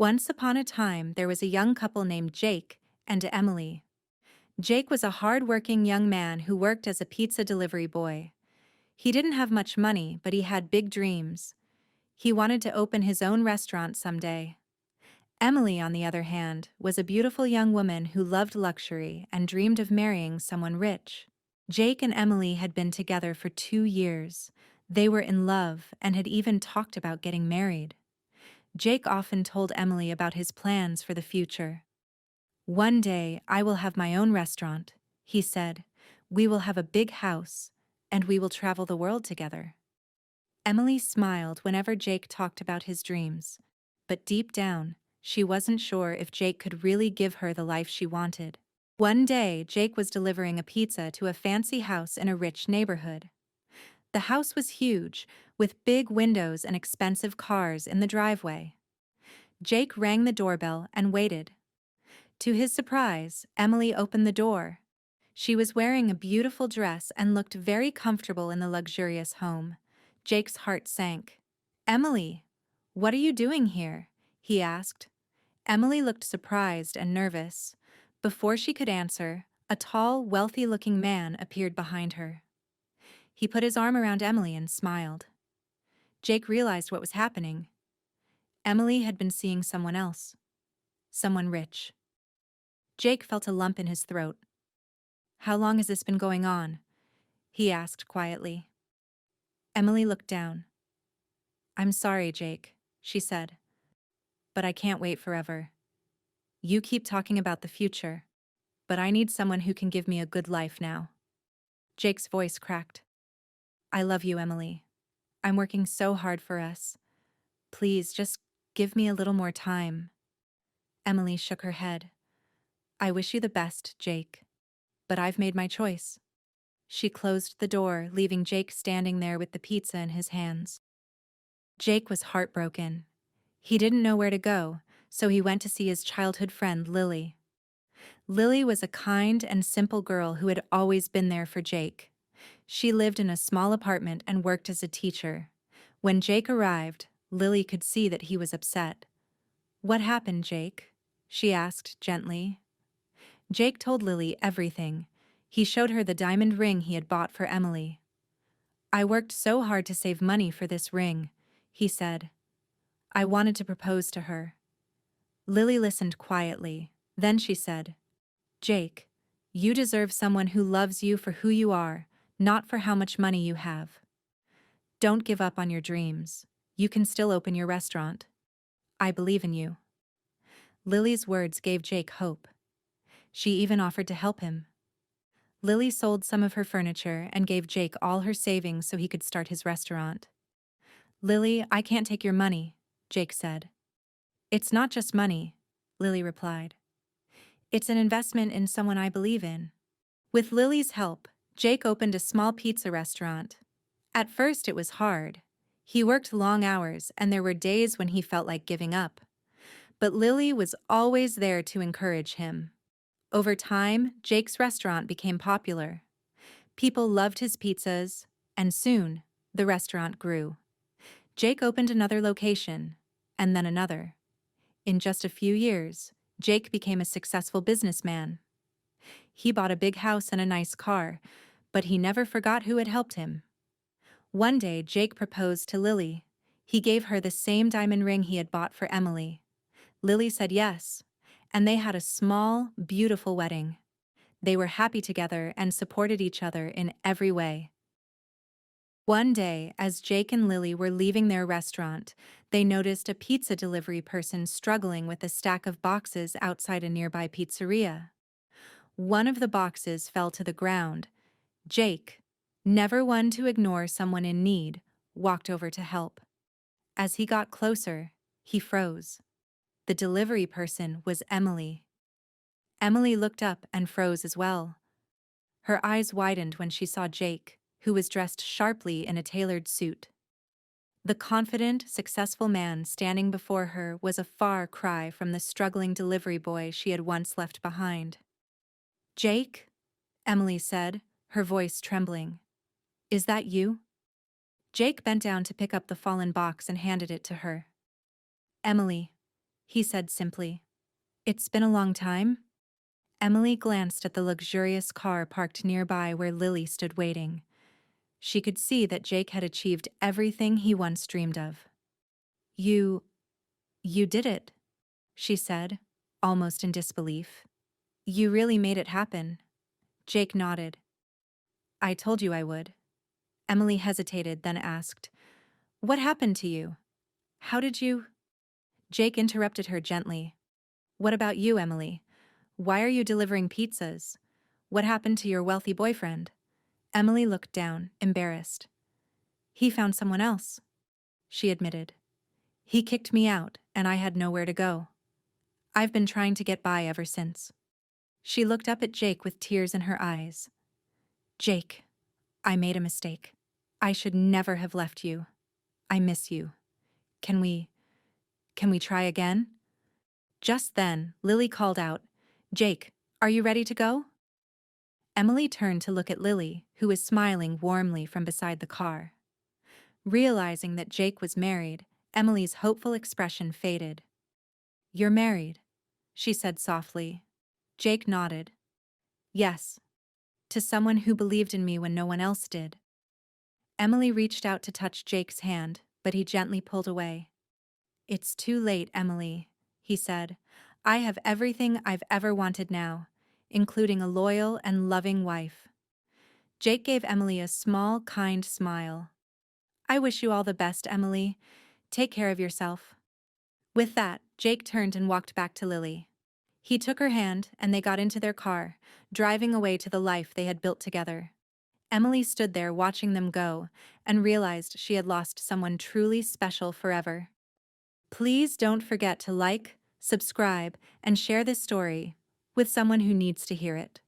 Once upon a time, there was a young couple named Jake and Emily. Jake was a hard-working young man who worked as a pizza delivery boy. He didn't have much money, but he had big dreams. He wanted to open his own restaurant someday. Emily, on the other hand, was a beautiful young woman who loved luxury and dreamed of marrying someone rich. Jake and Emily had been together for 2 years. They were in love and had even talked about getting married. Jake often told Emily about his plans for the future. "One day I will have my own restaurant," he said. "We will have a big house, and we will travel the world together." Emily smiled whenever Jake talked about his dreams, but deep down, she wasn't sure if Jake could really give her the life she wanted. One day, Jake was delivering a pizza to a fancy house in a rich neighborhood. The house was huge, with big windows and expensive cars in the driveway. Jake rang the doorbell and waited. To his surprise, Emily opened the door. She was wearing a beautiful dress and looked very comfortable in the luxurious home. Jake's heart sank. "Emily, what are you doing here?" he asked. Emily looked surprised and nervous. Before she could answer, a tall, wealthy-looking man appeared behind her. He put his arm around Emily and smiled. Jake realized what was happening. Emily had been seeing someone else. Someone rich. Jake felt a lump in his throat. "How long has this been going on?" he asked quietly. Emily looked down. "I'm sorry, Jake," she said, "but I can't wait forever. You keep talking about the future, but I need someone who can give me a good life now." Jake's voice cracked. "I love you, Emily. I'm working so hard for us. Please, just give me a little more time." Emily shook her head. "I wish you the best, Jake, but I've made my choice." She closed the door, leaving Jake standing there with the pizza in his hands. Jake was heartbroken. He didn't know where to go, so he went to see his childhood friend, Lily. Lily was a kind and simple girl who had always been there for Jake. She lived in a small apartment and worked as a teacher. When Jake arrived, Lily could see that he was upset. "What happened, Jake?" she asked gently. Jake told Lily everything. He showed her the diamond ring he had bought for Emily. "I worked so hard to save money for this ring," he said. "I wanted to propose to her." Lily listened quietly. Then she said, "Jake, you deserve someone who loves you for who you are, not for how much money you have. Don't give up on your dreams. You can still open your restaurant. I believe in you." Lily's words gave Jake hope. She even offered to help him. Lily sold some of her furniture and gave Jake all her savings so he could start his restaurant. "Lily, I can't take your money," Jake said. "It's not just money," Lily replied. "It's an investment in someone I believe in." With Lily's help, Jake opened a small pizza restaurant. At first it was hard. He worked long hours and there were days when he felt like giving up. But Lily was always there to encourage him. Over time, Jake's restaurant became popular. People loved his pizzas, and soon, the restaurant grew. Jake opened another location, and then another. In just a few years, Jake became a successful businessman. He bought a big house and a nice car, but he never forgot who had helped him. One day, Jake proposed to Lily. He gave her the same diamond ring he had bought for Emily. Lily said yes, and they had a small, beautiful wedding. They were happy together and supported each other in every way. One day, as Jake and Lily were leaving their restaurant, they noticed a pizza delivery person struggling with a stack of boxes outside a nearby pizzeria. One of the boxes fell to the ground. Jake, never one to ignore someone in need, walked over to help. As he got closer, he froze. The delivery person was Emily. Emily looked up and froze as well. Her eyes widened when she saw Jake, who was dressed sharply in a tailored suit. The confident, successful man standing before her was a far cry from the struggling delivery boy she had once left behind. "Jake?" Emily said, her voice trembling. "Is that you?" Jake bent down to pick up the fallen box and handed it to her. "Emily," he said simply. It's been a long time? Emily glanced at the luxurious car parked nearby where Lily stood waiting. She could see that Jake had achieved everything he once dreamed of. You did it, she said, almost in disbelief. You really made it happen. Jake nodded. I told you I would. Emily hesitated, then asked, What happened to you? How did you? Jake interrupted her gently. What about you, Emily? Why are you delivering pizzas? What happened to your wealthy boyfriend? Emily looked down, embarrassed. He found someone else, she admitted. He kicked me out, and I had nowhere to go. I've been trying to get by ever since. She looked up at Jake with tears in her eyes. Jake, I made a mistake. I should never have left you. I miss you. Can we try again? Just then, Lily called out, Jake, are you ready to go? Emily turned to look at Lily, who was smiling warmly from beside the car. Realizing that Jake was married, Emily's hopeful expression faded. You're married, she said softly. Jake nodded. Yes, to someone who believed in me when no one else did. Emily reached out to touch Jake's hand, but he gently pulled away. It's too late, Emily, he said. I have everything I've ever wanted now, including a loyal and loving wife. Jake gave Emily a small, kind smile. I wish you all the best, Emily. Take care of yourself. With that, Jake turned and walked back to Lily. He took her hand, and they got into their car, driving away to the life they had built together. Emily stood there watching them go and realized she had lost someone truly special forever. Please don't forget to like, subscribe, and share this story with someone who needs to hear it.